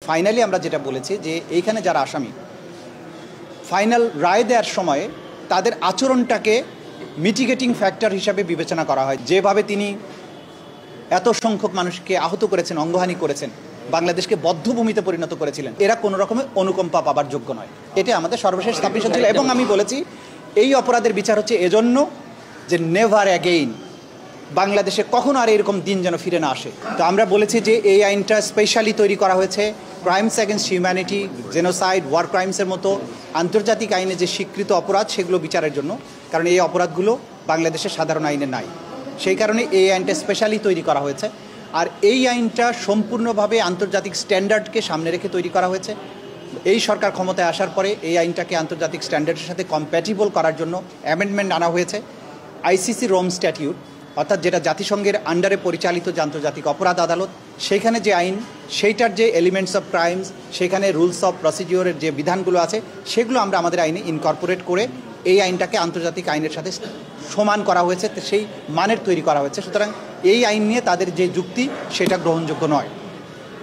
Finally আমরা যেটা বলেছি যে এইখানে যারা আসামি ফাইনাল রায় দেওয়ার সময়ে তাদের আচরণটাকে মিটিগেটিং ফ্যাক্টর হিসাবে বিবেচনা করা হয়। যেভাবে তিনি এত সংখ্যক মানুষকে আহত করেছেন, অঙ্গহানি করেছেন, বাংলাদেশকে বদ্ধভূমিতে পরিণত করেছিলেন, এরা কোনো রকমের অনুকম্পা পাবার যোগ্য নয়। এটা আমাদের সর্বশেষ সাবমিশন ছিল এবং আমি বলেছি এই অপরাধের বিচার হচ্ছে এজন্য যে নেভার অ্যাগেইন বাংলাদেশে কখনো আর এরকম দিন যেন ফিরে না আসে। তো আমরা বলেছি যে এই আইনটা স্পেশালি তৈরি করা হয়েছে crimes against humanity, genocide, war ক্রাইমসের মতো আন্তর্জাতিক আইনে যে স্বীকৃত অপরাধ সেগুলো বিচারের জন্য, কারণ এই অপরাধগুলো বাংলাদেশের সাধারণ আইনে নাই। সেই কারণে এই আইনটা স্পেশালি তৈরি করা হয়েছে। আর এই আইনটা সম্পূর্ণভাবে আন্তর্জাতিক স্ট্যান্ডার্ডকে সামনে রেখে তৈরি করা হয়েছে। এই সরকার ক্ষমতায় আসার পরে এই আইনটাকে আন্তর্জাতিক স্ট্যান্ডার্ডের সাথে কম্প্যাটিবল করার জন্য অ্যামেন্ডমেন্ট আনা হয়েছে। আইসিসি রোম স্ট্যাটিউট, অর্থাৎ যেটা জাতিসংঘের আন্ডারে পরিচালিত যে আন্তর্জাতিক অপরাধ আদালত, সেইখানে যে আইন, সেইটার যে এলিমেন্টস অফ ক্রাইমস, সেখানে রুলস অফ প্রসিডিওরের যে বিধানগুলো আছে সেগুলো আমরা আমাদের আইনে ইনকর্পোরেট করে এই আইনটাকে আন্তর্জাতিক আইনের সাথে সমান করা হয়েছে, সেই মানের তৈরি করা হয়েছে। সুতরাং এই আইন নিয়ে তাদের যে যুক্তি সেটা গ্রহণযোগ্য নয়।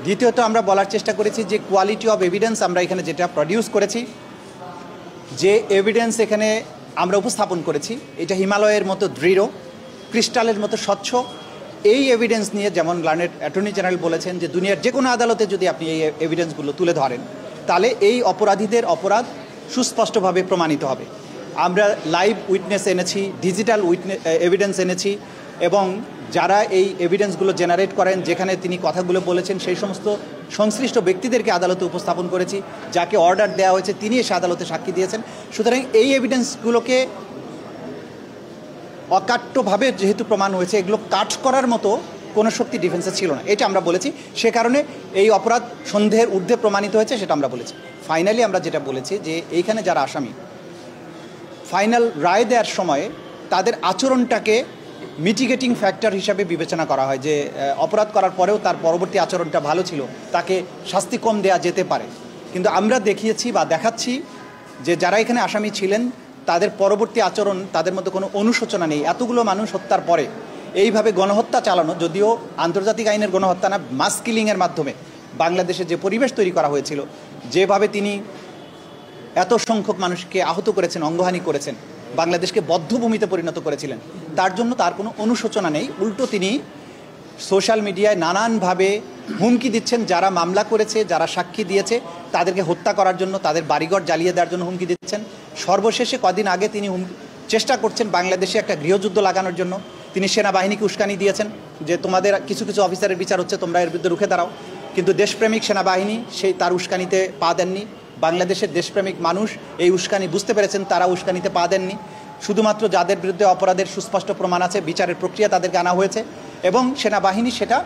দ্বিতীয়ত আমরা বলার চেষ্টা করেছি যে কোয়ালিটি অফ এভিডেন্স আমরা এখানে যেটা প্রডিউস করেছি, যে এভিডেন্স এখানে আমরা উপস্থাপন করেছি এটা হিমালয়ের মতো দৃঢ়, ক্রিস্টালের মতো স্বচ্ছ। এই এভিডেন্স নিয়ে যেমন লার্নেড অ্যাটর্নি জেনারেল বলেছেন যে দুনিয়ার যে কোনো আদালতে যদি আপনি এই এভিডেন্সগুলো তুলে ধরেন তাহলে এই অপরাধীদের অপরাধ সুস্পষ্টভাবে প্রমাণিত হবে। আমরা লাইভ উইটনেস এনেছি, ডিজিটাল এভিডেন্স এনেছি এবং যারা এই এভিডেন্সগুলো জেনারেট করেন, যেখানে তিনি কথাগুলো বলেছেন, সেই সমস্ত সংশ্লিষ্ট ব্যক্তিদেরকে আদালতে উপস্থাপন করেছি। যাকে অর্ডার দেওয়া হয়েছে তিনি এসে আদালতে সাক্ষী দিয়েছেন। সুতরাং এই এভিডেন্সগুলোকে অকাট্যভাবে যেহেতু প্রমাণ হয়েছে, এগুলো কাট করার মতো কোনো শক্তি ডিফেন্সে ছিল না, এটা আমরা বলেছি। সে কারণে এই অপরাধ সন্দেহের ঊর্ধ্বে প্রমাণিত হয়েছে, সেটা আমরা বলেছি। ফাইনালি আমরা যেটা বলেছি যে এইখানে যারা আসামি ফাইনাল রায় দেওয়ার সময়ে তাদের আচরণটাকে মিটিগেটিং ফ্যাক্টর হিসাবে বিবেচনা করা হয়, যে অপরাধ করার পরেও তার পরবর্তী আচরণটা ভালো ছিল, তাকে শাস্তি কম দেওয়া যেতে পারে। কিন্তু আমরা দেখিয়েছি বা দেখাচ্ছি যে যারা এখানে আসামি ছিলেন তাদের পরবর্তী আচরণ, তাদের মধ্যে কোনো অনুশোচনা নেই। এতগুলো মানুষ হত্যার পরে এইভাবে গণহত্যা চালানো, যদিও আন্তর্জাতিক আইনের গণহত্যা না, মাস কিলিংয়ের মাধ্যমে বাংলাদেশে যে পরিবেশ তৈরি করা হয়েছিল, যেভাবে তিনি এত সংখ্যক মানুষকে আহত করেছেন, অঙ্গহানি করেছেন, বাংলাদেশকে বদ্ধভূমিতে পরিণত করেছিলেন, তার জন্য তার কোনো অনুশোচনা নেই। উল্টো তিনি সোশ্যাল মিডিয়ায় নানানভাবে হুমকি দিচ্ছেন, যারা মামলা করেছে, যারা সাক্ষী দিয়েছে তাদেরকে হত্যা করার জন্য, তাদের বাড়িঘর জ্বালিয়ে দেওয়ার জন্য হুমকি দিচ্ছেন। সর্বশেষে কদিন আগে তিনি চেষ্টা করছেন বাংলাদেশে একটা গৃহযুদ্ধ লাগানোর জন্য। তিনি সেনাবাহিনীকে উস্কানি দিয়েছেন যে তোমাদের কিছু কিছু অফিসারের বিচার হচ্ছে, তোমরা এর বিরুদ্ধে রুখে দাঁড়াও। কিন্তু দেশপ্রেমিক সেনাবাহিনী তার উস্কানিতে পা দেননি। বাংলাদেশের দেশপ্রেমিক মানুষ এই উস্কানি বুঝতে পেরেছেন, তারা উস্কানিতে পা দেননি। শুধুমাত্র যাদের বিরুদ্ধে অপরাধের সুস্পষ্ট প্রমাণ আছে, বিচারের প্রক্রিয়া তাদেরকে আনা হয়েছে এবং সেনাবাহিনী সেটা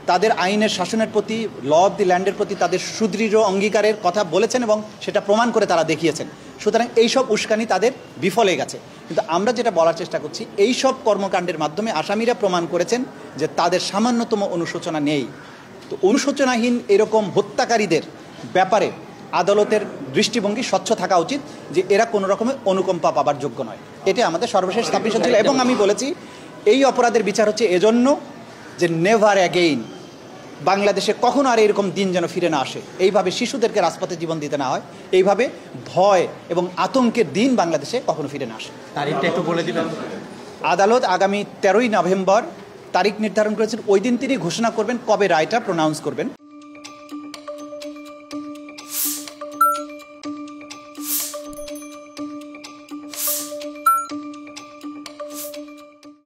তাদের আইনের শাসনের প্রতি, ল অফ দি ল্যান্ডের প্রতি তাদের সুদৃঢ় অঙ্গীকারের কথা বলেছেন এবং সেটা প্রমাণ করে তারা দেখিয়েছেন। সুতরাং এইসব উস্কানি তাদের বিফলে গেছে। কিন্তু আমরা যেটা বলার চেষ্টা করছি, এইসব কর্মকাণ্ডের মাধ্যমে আসামিরা প্রমাণ করেছেন যে তাদের সামান্যতম অনুশোচনা নেই। তো অনুশোচনাহীন এরকম হত্যাকারীদের ব্যাপারে আদালতের দৃষ্টিভঙ্গি স্বচ্ছ থাকা উচিত, যে এরা কোনো রকমের অনুকম্পা পাবার যোগ্য নয়। এটা আমাদের সর্বশেষ সাবমিশন ছিল এবং আমি বলেছি এই অপরাধের বিচার হচ্ছে এজন্য যে নেভার অ্যাগেইন বাংলাদেশে কখনো আর এরকম দিন যেন ফিরে না আসে, এইভাবে শিশুদেরকে রাজপথে জীবন দিতে না হয়, এইভাবে ভয় এবং আতঙ্কের দিন বাংলাদেশে কখনো ফিরে না আসে। তারিখটা একটু বলে দিবেন। আদালত আগামী 13ই নভেম্বর তারিখ নির্ধারণ করেছেন। ওই দিন তিনি ঘোষণা করবেন কবে রায়টা প্রোনাউন্স করবেন।